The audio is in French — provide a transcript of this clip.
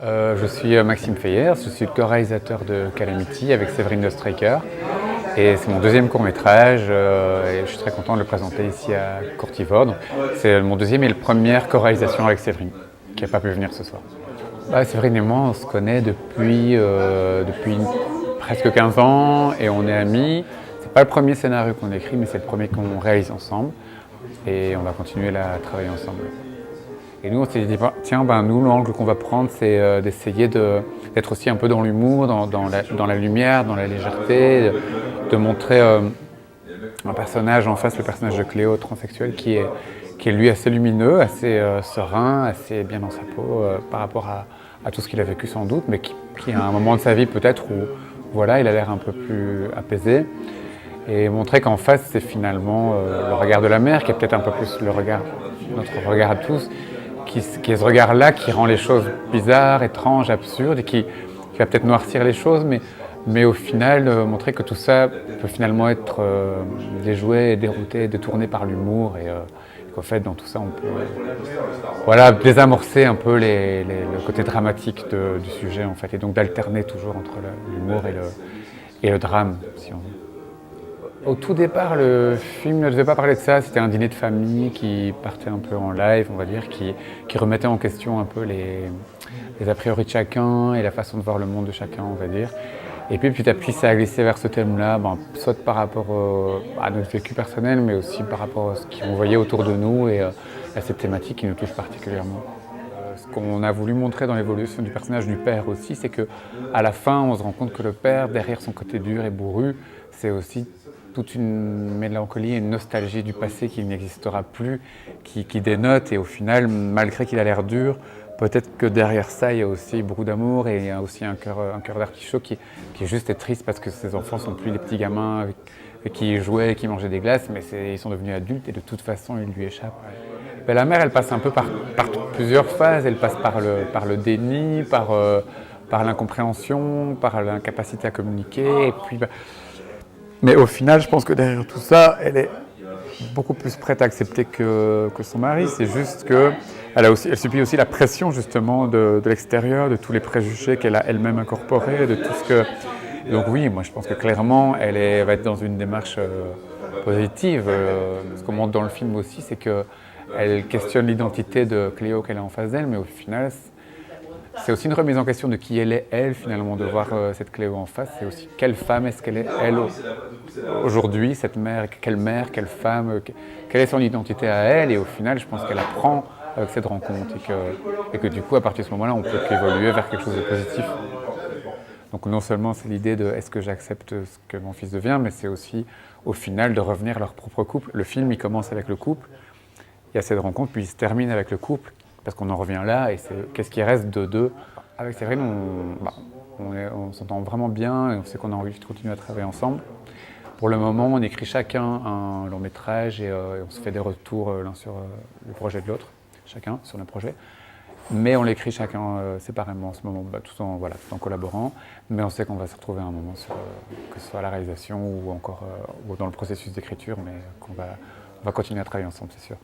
Je suis Maxime Feyers, je suis le co-réalisateur de Calamity avec Séverine de Stryker. Et c'est mon deuxième court-métrage et je suis très content de le présenter ici à Courtivore. C'est mon deuxième et la première co-réalisation avec Séverine, qui n'a pas pu venir ce soir. Séverine et moi, on se connaît depuis presque 15 ans et on est amis. C'est pas le premier scénario qu'on écrit, mais c'est le premier qu'on réalise ensemble. Et on va continuer à travailler ensemble. Et nous, on s'est dit, tiens, nous, l'angle qu'on va prendre, c'est d'essayer d'être aussi un peu dans l'humour, dans la lumière, dans la légèreté, de montrer un personnage en face, le personnage de Cléo, transsexuel, qui est lui assez lumineux, assez serein, assez bien dans sa peau par rapport à tout ce qu'il a vécu sans doute, mais qui a un moment de sa vie peut-être où voilà, il a l'air un peu plus apaisé. Et montrer qu'en face, c'est finalement le regard de la mère, qui est peut-être un peu plus notre regard à tous, qui est ce regard-là qui rend les choses bizarres, étranges, absurdes, et qui va peut-être noircir les choses, mais au final, montrer que tout ça peut finalement être déjoué, dérouté, détourné par l'humour, et qu'en fait, dans tout ça, on peut désamorcer un peu le côté dramatique du sujet, en fait, et donc d'alterner toujours entre l'humour et le drame, si on veut. Au tout départ, le film ne devait pas parler de ça, c'était un dîner de famille qui partait un peu en live, on va dire, qui remettait en question un peu les a priori de chacun et la façon de voir le monde de chacun, on va dire. Et puis petit à petit, ça a glissé vers ce thème-là, soit par rapport à notre vécu personnel, mais aussi par rapport à ce qu'on voyait autour de nous et à cette thématique qui nous touche particulièrement. Ce qu'on a voulu montrer dans l'évolution du personnage du père aussi, c'est qu'à la fin, on se rend compte que le père, derrière son côté dur et bourru, c'est aussi toute une mélancolie et une nostalgie du passé qui n'existera plus, qui dénote, et au final, malgré qu'il a l'air dur, peut-être que derrière ça, il y a aussi beaucoup d'amour et il y a aussi un cœur d'artichaut qui est juste et triste parce que ses enfants ne sont plus les petits gamins avec qui jouaient et qui mangeaient des glaces, mais ils sont devenus adultes et de toute façon, ils lui échappent. La mère, elle passe un peu par plusieurs phases, elle passe par le déni, par l'incompréhension, par l'incapacité à communiquer, et puis mais au final, je pense que derrière tout ça, elle est beaucoup plus prête à accepter que son mari. C'est juste qu'elle subit aussi la pression justement de l'extérieur, de tous les préjugés qu'elle a elle-même incorporés, de tout ce que... Donc oui, moi je pense que clairement, elle va être dans une démarche positive. Ce qu'on montre dans le film aussi, c'est qu'elle questionne l'identité de Cléo qu'elle a en face d'elle, mais au final, c'est aussi une remise en question de qui elle est, elle, finalement, de voir cette Cléo en face. C'est aussi quelle femme est-ce qu'elle est, elle, aujourd'hui, cette mère, quelle femme, quelle est son identité à elle. Et au final, je pense qu'elle apprend avec cette rencontre et que du coup, à partir de ce moment-là, on peut qu'évoluer vers quelque chose de positif. Donc non seulement c'est l'idée de est-ce que j'accepte ce que mon fils devient, mais c'est aussi, au final, de revenir à leur propre couple. Le film, il commence avec le couple, il y a cette rencontre, puis il se termine avec le couple. Parce qu'on en revient là, et c'est qu'est-ce qui reste de deux. Avec Séverine, on s'entend vraiment bien, et on sait qu'on a envie de continuer à travailler ensemble. Pour le moment, on écrit chacun un long métrage, et on se fait des retours l'un sur le projet de l'autre, chacun sur le projet. Mais on l'écrit chacun séparément en ce moment, tout en collaborant. Mais on sait qu'on va se retrouver à un moment, que ce soit à la réalisation ou encore ou dans le processus d'écriture, mais on va continuer à travailler ensemble, c'est sûr.